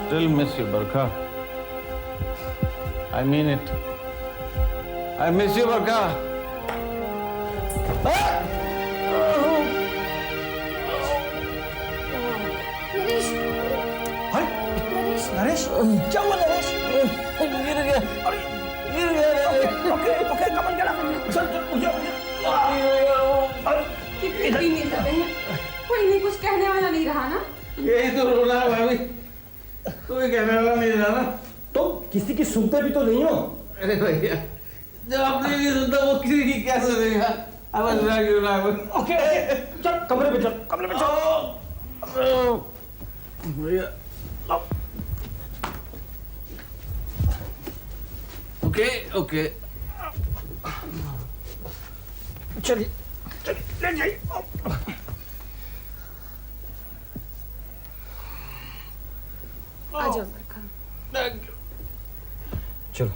still miss you, Barkha. I mean it. I miss you, Barkha. Naresh, क्या हुआ नरेश? गिर गया। अरे गिर गया। ओके, कमल गया। चल उठो। कितनी नींद आ गई है? कोई नहीं, कुछ कहने वाला नहीं रहा ना? यही तो रोना है भाभी। कोई कहने वाला नहीं रहा ना। तो किसी की सुनते भी तो नहीं हो। अरे भैया, जब अपनी नहीं सुनता वो किसी की क्या सुनेगा? ओके, चल कमरे पे चल। भैया, ओके। चलिए ले जाइए। आ जाओ बरखा। चलो।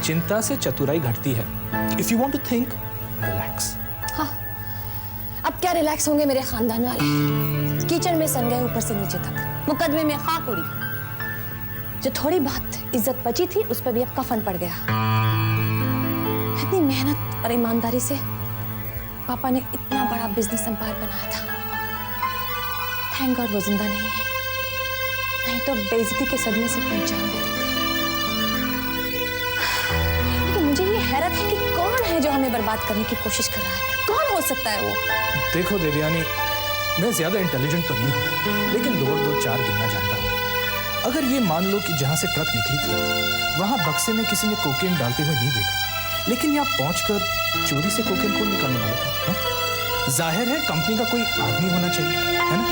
चिंता से चतुराई घटती है। If you want to think, relax. हाँ, अब क्या रिलैक्स होंगे मेरे खानदान वाले। कीचड़ में सन गए ऊपर से नीचे तक, मुकदमे में खाक उड़ी। जो थोड़ी बहुत इज्जत बची थी उस पर भी अब कफन पड़ गया। इतनी मेहनत और ईमानदारी से पापा ने इतना बड़ा बिजनेस एम्पायर बनाया था। थैंक गॉड वो जिंदा नहीं है, नहीं तो बेइज्जती के सदमे से अपनी जान दे देते। मुझे ये हैरत है कि कौन है जो हमें बर्बाद करने की कोशिश कर रहा है। कौन हो सकता है वो? देखो देवयानी, मैं ज्यादा इंटेलिजेंट तो नहीं हूं, लेकिन 2 और 2 4 गिनना जानता हूं। अगर ये मान लो कि जहां से ट्रक निकली थी वहां बक्से में किसी ने कोकेन डालते हुए नहीं देखा, लेकिन यहाँ पहुंचकर चोरी से कोकेन कौन निकालने वाला था? हा? जाहिर है कंपनी का कोई आदमी होना चाहिए, है ना?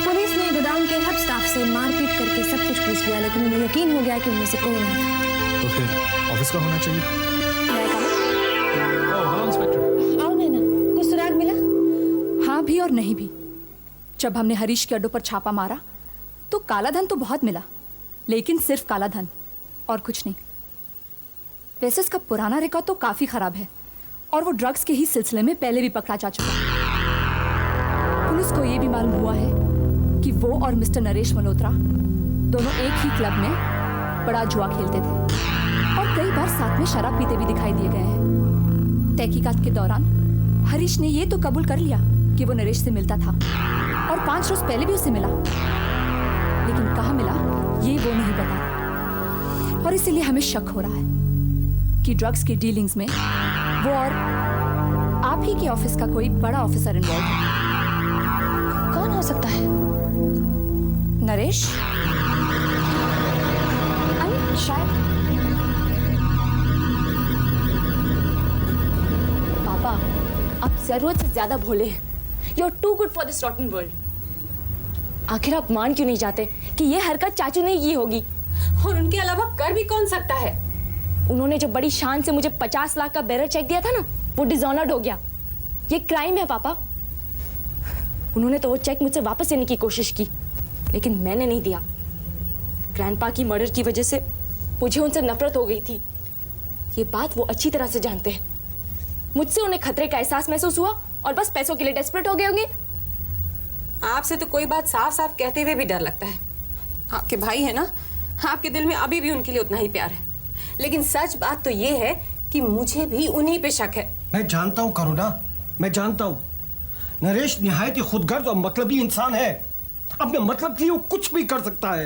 पुलिस ने गोदाम के हर स्टाफ से मारपीट करके सब कुछ पूछ लिया, लेकिन उन्हें यकीन हो गया कि उनमें से कोई नहीं था। तो फिर ऑफिस का होना चाहिए। Hello inspector. आओ नैना, कुछ सुराग मिला? हाँ भी और नहीं भी। जब हमने हरीश के अड्डों पर छापा मारा तो काला धन तो बहुत मिला, लेकिन सिर्फ काला धन और कुछ नहीं। वैसे इसका पुराना रिकॉर्ड तो काफी खराब है और वो ड्रग्स के ही सिलसिले में पहले भी पकड़ा जा चुका है। पुलिस को यह भी मालूम हुआ है कि वो और मिस्टर नरेश मल्होत्रा दोनों एक ही क्लब में बड़ा जुआ खेलते थे और कई बार साथ में शराब पीते भी दिखाई दिए गए हैं। तहकीकात के दौरान हरीश ने ये तो कबूल कर लिया कि वो नरेश से मिलता था और 5 रोज पहले भी उससे मिला, लेकिन कहाँ मिला ये वो नहीं बता। और इसीलिए हमें शक हो रहा है कि ड्रग्स की डीलिंग्स में वो और आप ही के ऑफिस का कोई बड़ा ऑफिसर इन्वॉल्व है। कौन हो सकता है? नरेश? शायद। पापा, आप जरूरत से ज्यादा भोले हैं। You're too good for this rotten world. आखिर आप मान क्यों नहीं जाते कि ये हरकत चाचू ने की होगी? और उनके अलावा कर भी कौन सकता है? उन्होंने जो बड़ी शान से मुझे 50 लाख का बेरर चेक दिया था ना, वो डिसऑनर्ड हो गया। ये क्राइम है पापा। उन्होंने तो वो चेक मुझसे वापस लेने की कोशिश की, लेकिन मैंने नहीं दिया। ग्रैंडपा की मर्डर की वजह से मुझे उनसे नफरत हो गई थी। ये बात वो अच्छी तरह से जानते हैं। मुझसे उन्हें खतरे का एहसास महसूस हुआ और बस पैसों के लिए डेस्परेट हो गए होंगे। आपसे तो कोई बात साफ साफ कहते हुए भी डर लगता है। आपके भाई है ना, आपके दिल में अभी भी उनके लिए उतना ही प्यार है। लेकिन सच बात तो ये है कि मुझे भी उन्हीं पे शक है। मैं जानता हूँ करुणा, मैं जानता हूँ नरेश निहायत ही खुदगर्ज और मतलबी इंसान है। अपने मतलब के लिए वो कुछ भी कर सकता है,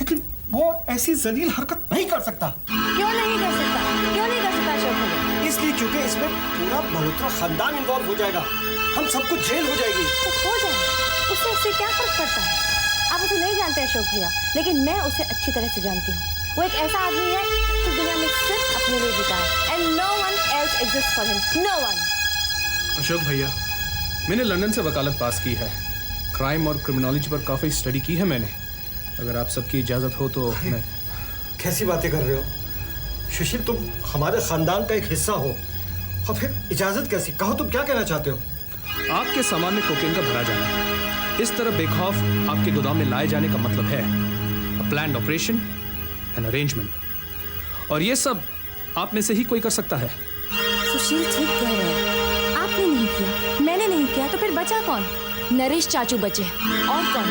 लेकिन वो ऐसी जलील हरकत नहीं कर सकता। क्यों नहीं कर सकता? क्यों नहीं कर सकता अशोक भैया? इसलिए क्योंकि इसमें पूरा मल्होत्रा खानदान इन्वॉल्व हो जाएगा। हम सबको जेल हो जाएगी। तो हो जाए, उससे क्या फर्क पड़ता है? आप उसे नहीं जानते अशोक भैया, लेकिन मैं उसे अच्छी तरह से जानती हूँ। वो एक ऐसा आदमी है जो दुनिया में सिर्फ अपने लिए जीता है and no one else exist for him, no one. Ashok भैया, मैंने लंदन से वकालत पास की है, क्राइम और क्रिमिनोलॉजी पर काफ़ी स्टडी की है मैंने। अगर आप सबकी इजाज़त हो तो मैं। कैसी बातें कर रहे हो सुशील, तुम हमारे खानदान का एक हिस्सा हो और फिर इजाजत कैसी? कहो तुम क्या कहना चाहते हो? आपके सामान में कोकेन का भरा जाना, इस तरह बेखौफ आपके गोदाम में लाए जाने का मतलब है प्लान्ड ऑपरेशन एंड अरेंजमेंट, और ये सब आप में से ही कोई कर सकता है। सुशील ठीक कह रहे हैं, आपने नहीं किया, मैंने नहीं किया, तो फिर बचा कौन? नरेश चाचू बचे, और कौन?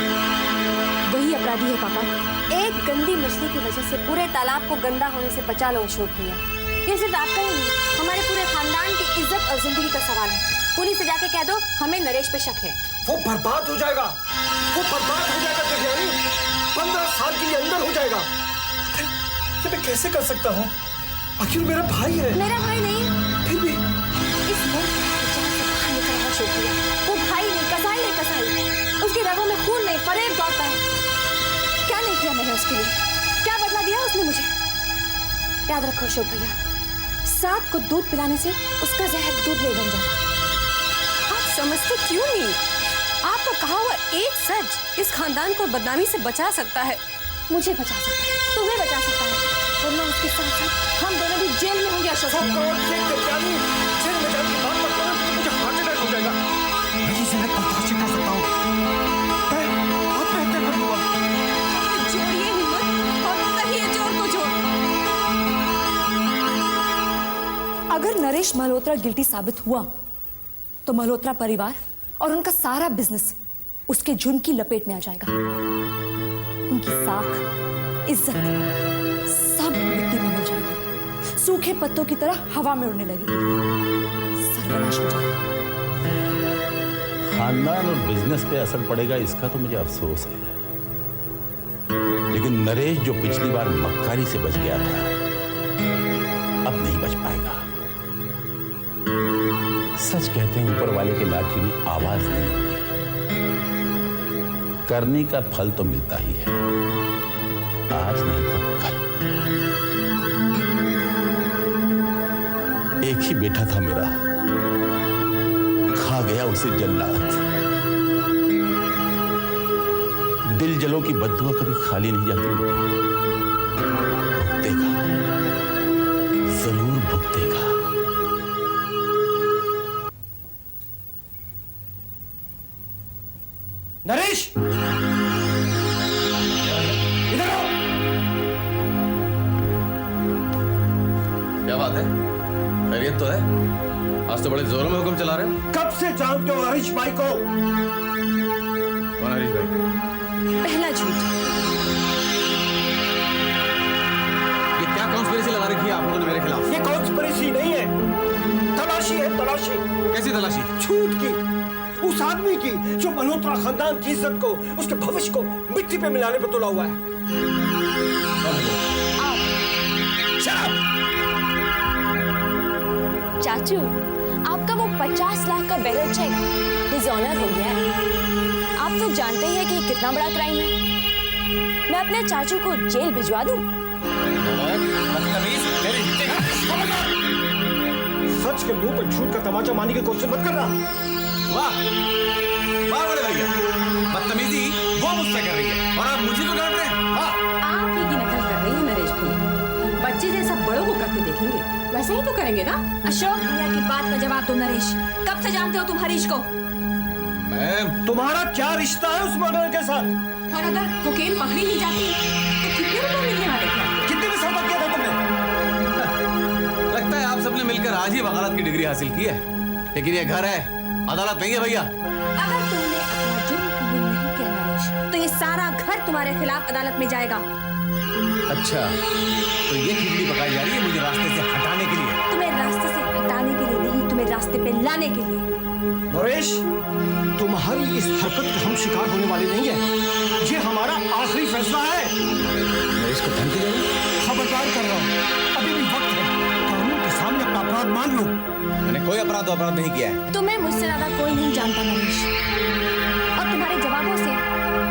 वही अपराधी है पापा। एक गंदी मछली की वजह से पूरे तालाब को गंदा होने से बचा लो अशोक भैया। ये सिर्फ आपका ही नहीं, हमारे पूरे खानदान की इज्जत और जिंदगी का सवाल है। पुलिस से जाके कह दो हमें नरेश पे शक है। वो बर्बाद हो जाएगा, वो बर्बाद हो जाएगा देवयानी, 15 साल के लिए अंदर हो जाएगा। ये मैं कैसे कर सकता हूँ? आखिर मेरा भाई है। मेरा भाई नहीं, फिर भी इस मुल्क की जान से बाहर निकल रहा अशोक भैया। वो भाई नहीं, कसाई नहीं, कसाई। उसकी रगों में खून नहीं, फरेब दौड़ता है। क्या नहीं किया मैंने उसके लिए? क्या बदला दिया उसने मुझे? याद रखो अशोक भैया, सांप को दूध पिलाने से उसका जहर दूध नहीं बन जाता। आप समझते क्यों नहीं? आपका कहा हुआ एक सच इस खानदान को बदनामी से बचा सकता है। मुझे बचा सकता है, तुम्हें बचा सकता है, वरना उसके साथ साथ हम दोनों भी जेल में होंगे अशोक भैया। जेल में जाने की बात मत करो, तो मुझे हार्ट अटैक हो जाएगा। मैं ये जहर बर्दाश्त नहीं कर सकता हूँ। मैं आत्महत्या कर लूंगा। जोड़िए हिम्मत और कहिए जोर को जोर। अगर नरेश मल्होत्रा गिल्टी साबित हुआ तो मल्होत्रा परिवार और उनका सारा बिजनेस उसके जुर्म की लपेट में आ जाएगा। उनकी साख, इज्जत सब मिट्टी में मिल जाएगी, सूखे पत्तों की तरह हवा में उड़ने लगेगी, सर्वनाश हो जाएगा। खानदान और बिजनेस पे असर पड़ेगा इसका तो मुझे अफसोस है, लेकिन नरेश जो पिछली बार मक्कारी से बच गया था अब नहीं बच पाएगा। सच कहते हैं ऊपर वाले के लाठी में आवाज नहीं होती, करने का फल तो मिलता ही है, आज नहीं तो कल। एक ही बेटा था मेरा, खा गया उसे जल्लाद। दिल जलों की बद्दुआ कभी खाली नहीं जाती बेटी, भुगतेगा, जरूर भुगतेगा। नरेश, इधर आओ। क्या बात है? खैरियत तो है? आज तो बड़े जोरों में हुक्म चला रहे हो। कब से जानते हो हरीश भाई को? कौन हरीश भाई? पहला झूठ। ये क्या कॉन्स्पिरेसी लगा रखी है आप लोगों ने मेरे खिलाफ? ये कॉन्स्पिरेसी नहीं है, तलाशी है, तलाशी। कैसी तलाशी? झूठ की, उस आदमी की जो मल्होत्रा खानदान की इज्जत को, उसके भविष्य को मिट्टी पे मिलाने पे तुला हुआ है। चाचू, आपका वो 50 लाख का बैरल चेक डिसऑनर हो गया है। आप तो जानते ही हैं कि कितना बड़ा क्राइम है। मैं अपने चाचू को जेल भिजवा दूं? सच के मुंह पर झूठ का तमाचा मारने की कोशिश मत करना। वाह वाह बड़े भैया, बदतमीजी वो मुझसे कर रही है और आप मुझे क्यों डांट रहे हैं? वाह। आप ही की नकल कर रही है नरेश भैया। बच्चे जैसा बड़ों को करते देखेंगे वैसे ही तो करेंगे ना। अशोक भैया की बात का जवाब दो नरेश, कब से जानते हो तुम हरीश को? मैं तुम्हारा क्या रिश्ता है उस मर्डर के साथ? और अगर कोकेन पकड़ी नहीं जाती तो कितने रुपए मिलने वाले थे आपको? कितने में सौदा किया था तुमने? लगता है आप सबने मिलकर आज ही वकालत की डिग्री हासिल की है, लेकिन ये घर है, अदालत नहीं है भैया। अगर तुमने अपना जुर्म कबूल नहीं किया नरेश, तो ये सारा घर तुम्हारे खिलाफ अदालत में जाएगा। अच्छा, तो ये खिचड़ी पकाई जा रही है मुझे रास्ते से हटाने के लिए? तुम्हें रास्ते से हटाने के लिए नहीं, तुम्हें रास्ते पे लाने के लिए। नरेश, तुम्हारी इस हरकत के हम शिकार होने वाले नहीं है। ये हमारा आखिरी फैसला है। नरेश को धमकी दे रहे हो? खबरदार कर रहा हूँ, अभी भी वक्त है। कानून के सामने अपना अपराध मान लो। मैंने कोई अपराध नहीं किया है। तुम्हें मुझसे ज्यादा कोई नहीं जानता नरेश, और तुम्हारे जवाबों से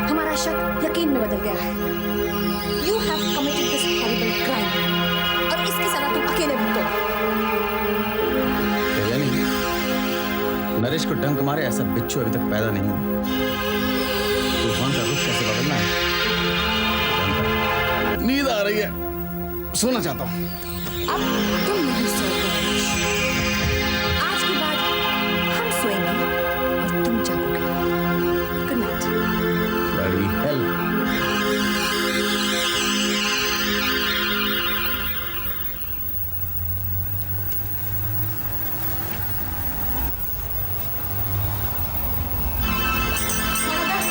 हमारा शक यकीन में बदल गया है। You have committed this horrible Naresh को डंक मारे ऐसा बिच्छू अभी तक पैदा नहीं हुआ। तूफान का रुख कैसे बदलना है जानता है। नींद आ रही है, सोना चाहता हूँ। अब तुम नहीं सोओगे। आज के बाद हम सोएंगे और तुम जागोगे। Good night. बड़ी हेल्प।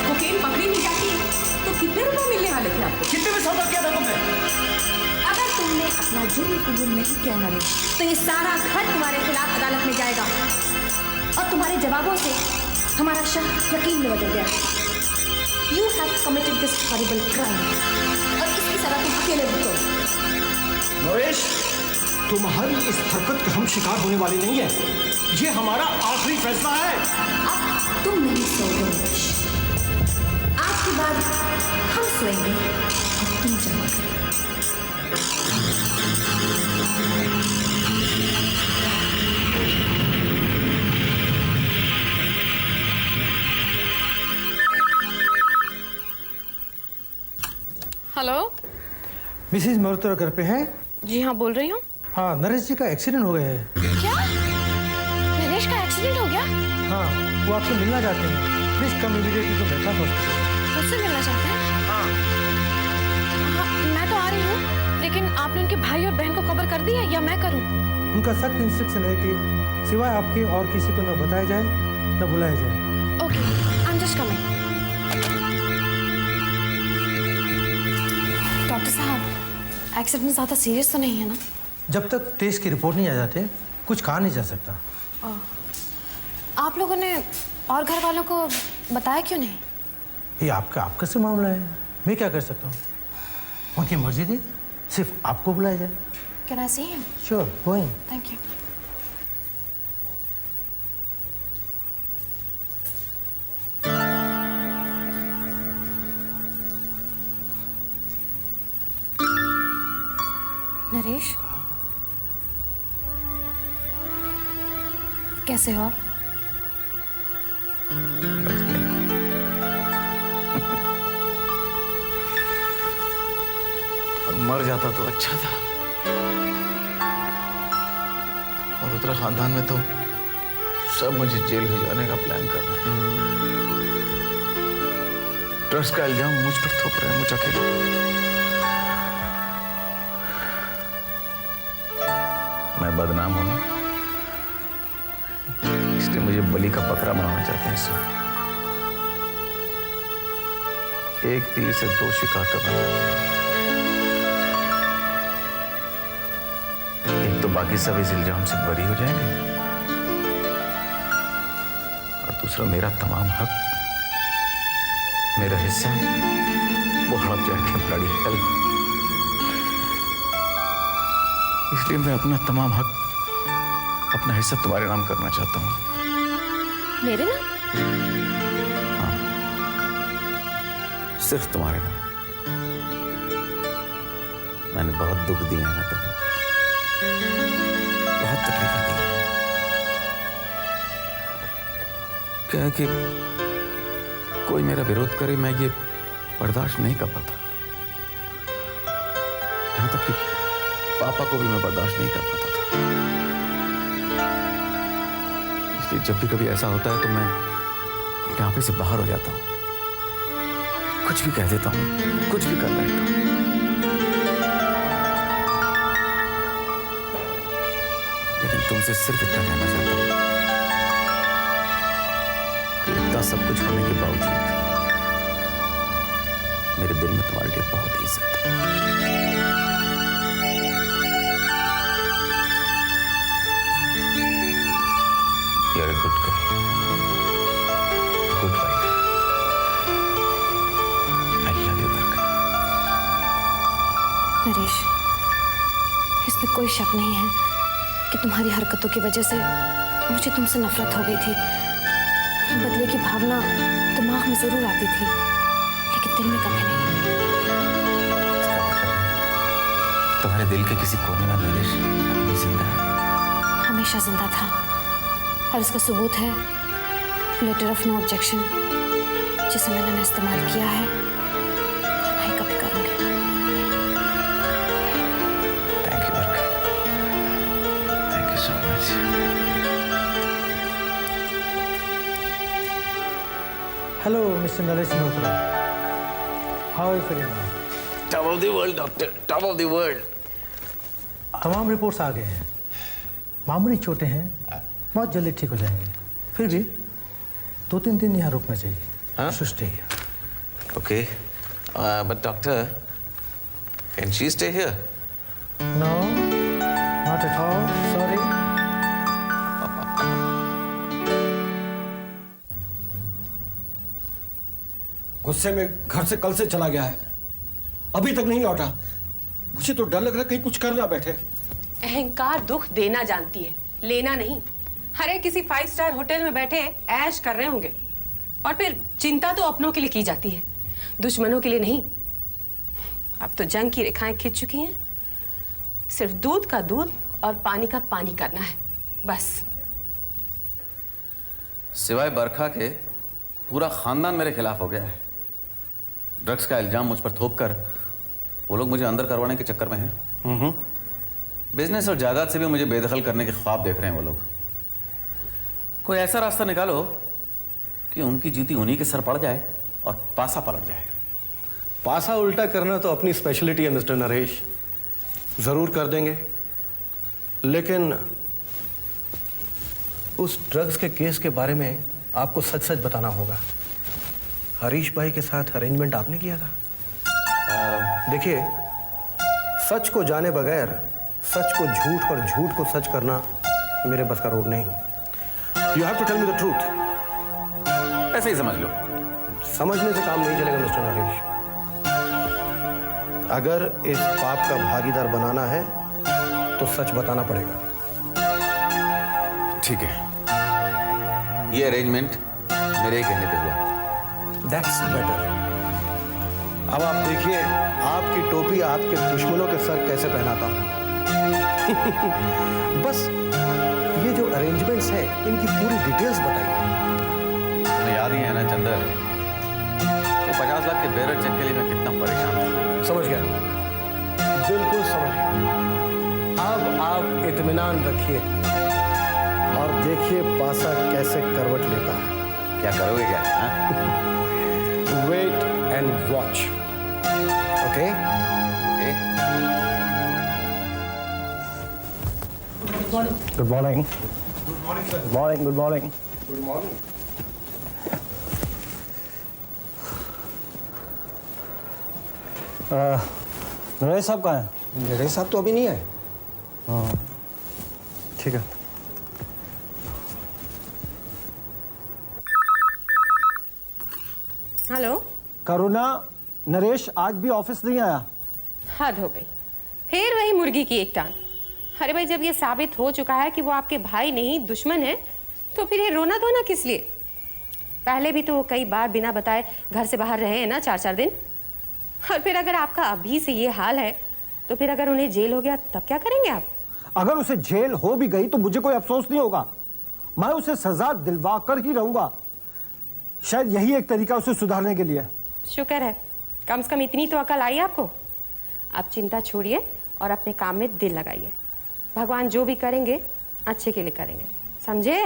कोकेन पकड़ी नहीं जाती तो कितने रुपए मिलने वाले थे आपको? कितने में सौदा किया था तुमने? अगर तुमने अपना जुर्म कबूल नहीं किया नरेश, तो ये सारा घर तुम्हारे खिलाफ अदालत में जाएगा और तुम्हारे जवाबों से हमारा शक यकीन में बदल गया। You have committed this horrible crime और इसकी सजा तुम अकेले भुगतोगे। नरेश, तुम्हारी इस हरकत के हम शिकार होने वाले नहीं है। ये हमारा आखिरी फैसला है। अब तुम नहीं सोओगे नरेश। आज के बाद हम सोएंगे और तुम जागोगे। हेलो। मिसेज मल्होत्रा घर पे हैं? जी हाँ, बोल रही हूँ। हाँ, नरेश जी का एक्सीडेंट हो गया है। क्या? नरेश का एक्सीडेंट हो गया? हाँ, वो आपसे मिलना चाहते हैं। Please come immediately to Mehta hospital. मुझसे मिलना चाहते हैं? हाँ, मैं तो आ रही हूँ, लेकिन आपने उनके भाई और बहन को खबर कर दी है या मैं करूँ? उनका सख्त इंस्ट्रक्शन है कि सिवाय आपके और किसी को न बताया जाए न बुलाया जाए। Okay, I am just coming. Doctor साहब, एक्सीडेंट ज़्यादा सीरियस तो नहीं है ना? जब तक टेस्ट की रिपोर्ट नहीं आ जाते कुछ कहा नहीं जा सकता। आप लोगों ने और घर वालों को बताया क्यों नहीं? ये आपका से मामला है, मैं क्या कर सकता हूँ? उनकी मर्जी थी, सिर्फ आपको बुलाया जाए। Can I see him? Sure, go in. Thank you. Naresh, कैसे हो आप? बच गए। और मर जाता तो अच्छा था। मल्होत्रा खानदान में तो सब मुझे जेल भिजवाने का प्लान कर रहे हैं। ड्रग्स का इल्जाम मुझ पर थोप रहे हैं, मुझ अकेले। मैं बदनाम हूं ना, इसलिए मुझे बलि का बकरा बनाना चाहते हैं इस वक्त। एक तीर से दो शिकार करना चाहते हैं। एक तो बाकी सब इस इल्जाम से बरी हो जाएंगे और दूसरा मेरा तमाम हक, मेरा हिस्सा वो हड़प जाएगा। Bloody hell. इसलिए मैं अपना तमाम हक, अपना हिस्सा तुम्हारे नाम करना चाहता हूं। मेरे ना? हाँ, सिर्फ तुम्हारे नाम। मैंने बहुत दुख दिए हैं ना तुम्हें, बहुत तकलीफें दी हैं। क्या है कि कोई मेरा विरोध करे, मैं ये बर्दाश्त नहीं कर पाता। यहां तक कि पापा को भी मैं बर्दाश्त नहीं कर पाता था। इसलिए जब भी कभी ऐसा होता है तो मैं अपने आपे से बाहर हो जाता हूं, कुछ भी कह देता हूं, कुछ भी कर बैठता हूं। लेकिन तुमसे सिर्फ इतना कहना चाहता हूं कि इतना सब कुछ होने के बावजूद मेरे दिल में तुम्हारे लिए बहुत इज्जत है। You're a good guy, good wife. I love you, Barka. Naresh, इसमें कोई शक नहीं है कि तुम्हारी हरकतों की वजह से मुझे तुमसे नफरत हो गई थी। बदले की भावना दिमाग में जरूर आती थी, लेकिन दिल में कभी नहीं। इसका मतलब है तुम्हारे दिल के किसी कोने में नरेश अभी भी जिंदा है। हमेशा जिंदा था और इसका सबूत है लेटर ऑफ नो ऑब्जेक्शन जिसे मैंने इस्तेमाल किया है और नहीं कभी करूंगी। Thank you Barkha, thank you so much. Hello, Mr. Naresh Malhotra. How are you feeling now? Top of the world doctor, top of the world. तमाम रिपोर्ट्स आ गए हैं। मामूली चोटें हैं, बहुत जल्दी ठीक हो जाएंगे। फिर भी 2-3 दिन यहाँ रुकना चाहिए। हाँ? Should stay here. Okay, but doctor, can she stay here? No, not at all. Sorry. गुस्से में घर से कल से चला गया है, अभी तक नहीं लौटा। मुझे तो डर लग रहा है कहीं कुछ कर ना बैठे। अहंकार दुख देना जानती है, लेना नहीं। हरे किसी 5 स्टार होटल में बैठे ऐश कर रहे होंगे, और फिर चिंता तो अपनों के लिए की जाती है, दुश्मनों के लिए नहीं। अब तो जंग की रेखाएं खिंच चुकी हैं, सिर्फ दूध का दूध और पानी का पानी करना है, बस। सिवाय बरखा के पूरा खानदान मेरे खिलाफ हो गया है। ड्रग्स का इल्जाम मुझ पर थोप कर वो लोग मुझे अंदर करवाने के चक्कर में हैं। बिजनेस और जायदाद से भी मुझे बेदखल करने के ख्वाब देख रहे हैं वो लोग। कोई ऐसा रास्ता निकालो कि उनकी जीती उन्हीं के सर पड़ जाए और पासा पलट जाए। पासा उल्टा करना तो अपनी स्पेशलिटी है मिस्टर नरेश, जरूर कर देंगे। लेकिन उस ड्रग्स के केस के बारे में आपको सच सच बताना होगा। हरीश भाई के साथ अरेंजमेंट आपने किया था? देखिए, सच को जाने बगैर सच को झूठ और झूठ को सच करना मेरे बस का रोग नहीं। You have to tell me the truth. ऐसे ही समझ लो। समझने से काम नहीं चलेगा मिस्टर नरेश। अगर इस पाप का भागीदार बनाना है तो सच बताना पड़ेगा। ठीक है, ये अरेंजमेंट मेरे ही कहने पे हुआ। That's better. अब आप देखिए, आपकी टोपी आपके दुश्मनों के सर कैसे पहनाता हूं। बस ये जो अरेंजमेंट्स हैं, इनकी पूरी डिटेल्स बताइए। तुम्हें याद ही है ना चंदर, वो 50 लाख के बेरर चेक के लिए मैं कितना परेशान था। समझ गया, बिल्कुल समझ गया। अब आप इत्मीनान रखिए और देखिए पासा कैसे करवट लेता है। क्या करोगे क्या? Wait and watch. Okay? Good morning. Good morning. Good morning. Good morning. Naresh साहब कहाँ हैं? नरेश साहब तो अभी नहीं आए। हाँ, ठीक है। हेलो। करुणा, नरेश आज भी ऑफिस नहीं आया। हद हो गई, फिर वही मुर्गी की एक टांग। अरे भाई, जब ये साबित हो चुका है कि वो आपके भाई नहीं दुश्मन है, तो फिर ये रोना धोना किस लिए? पहले भी तो वो कई बार बिना बताए घर से बाहर रहे हैं ना, 4-4 दिन। और फिर अगर आपका अभी से ये हाल है, तो फिर अगर उन्हें जेल हो गया तब क्या करेंगे आप? अगर उसे जेल हो भी गई तो मुझे कोई अफसोस नहीं होगा। मैं उसे सजा दिलवा कर ही रहूंगा। शायद यही एक तरीका उसे सुधारने के लिए। शुक्र है, कम से कम इतनी तो अकल आई आपको। आप चिंता छोड़िए और अपने काम में दिल लगाइए। भगवान जो भी करेंगे अच्छे के लिए करेंगे, समझे?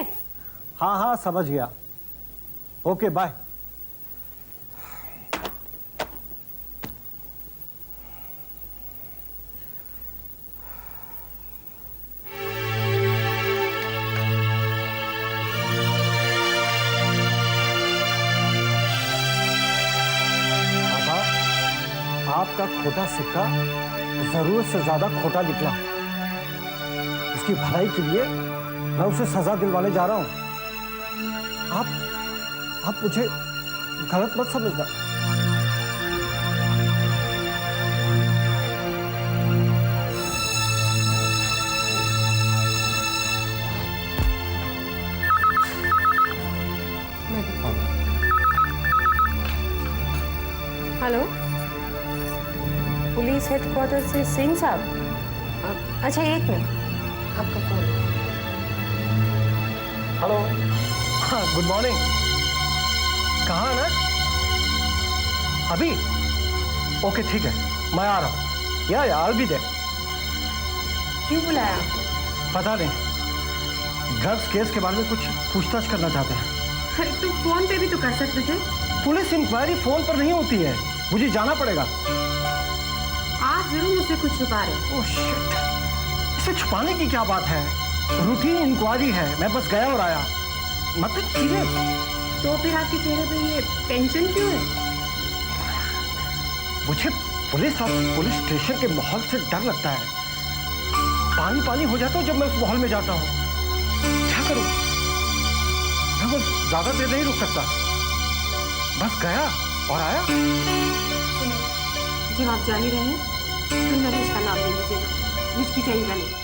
हाँ हाँ, समझ गया। Okay, bye. आपका खोटा सिक्का जरूरत से ज्यादा खोटा निकला। उसकी भलाई के लिए मैं उसे सजा दिलवाने जा रहा हूं। आप मुझे गलत मत समझना। हेलो, पुलिस हेडक्वार्टर से सिंह साहब। अच्छा, एक मिनट, आपका फोन। हेलो, हाँ, गुड मॉर्निंग। कहाँ है ना? अभी? ओके ठीक है, मैं आ रहा हूँ। या I'll be there। क्यों बुलाया? पता नहीं, ड्रग्स केस के बारे में कुछ पूछताछ करना चाहते हैं। अरे तो फोन पे भी तो कर सकते थे। पुलिस इंक्वायरी फोन पर नहीं होती है, मुझे जाना पड़ेगा। आप जरूर मुझसे कुछ छुपा रहे हैं। ओह शिट, इसे छुपाने की क्या बात है? रूटीन इंक्वायरी है, मैं बस गया और आया। मतलब सीरियस। तो फिर आपके चेहरे पे ये टेंशन क्यों है? मुझे पुलिस और पुलिस स्टेशन के माहौल से डर लगता है। पानी पानी हो जाता हूँ जब मैं उस माहौल में जाता हूँ। क्या करूँ? मैं बस ज्यादा देर नहीं रुक सकता। बस गया और आया। जब आप जा ही रहे हैं तो नरेश का नाम ले लीजिएगा, हिचकिचाइएगा नहीं।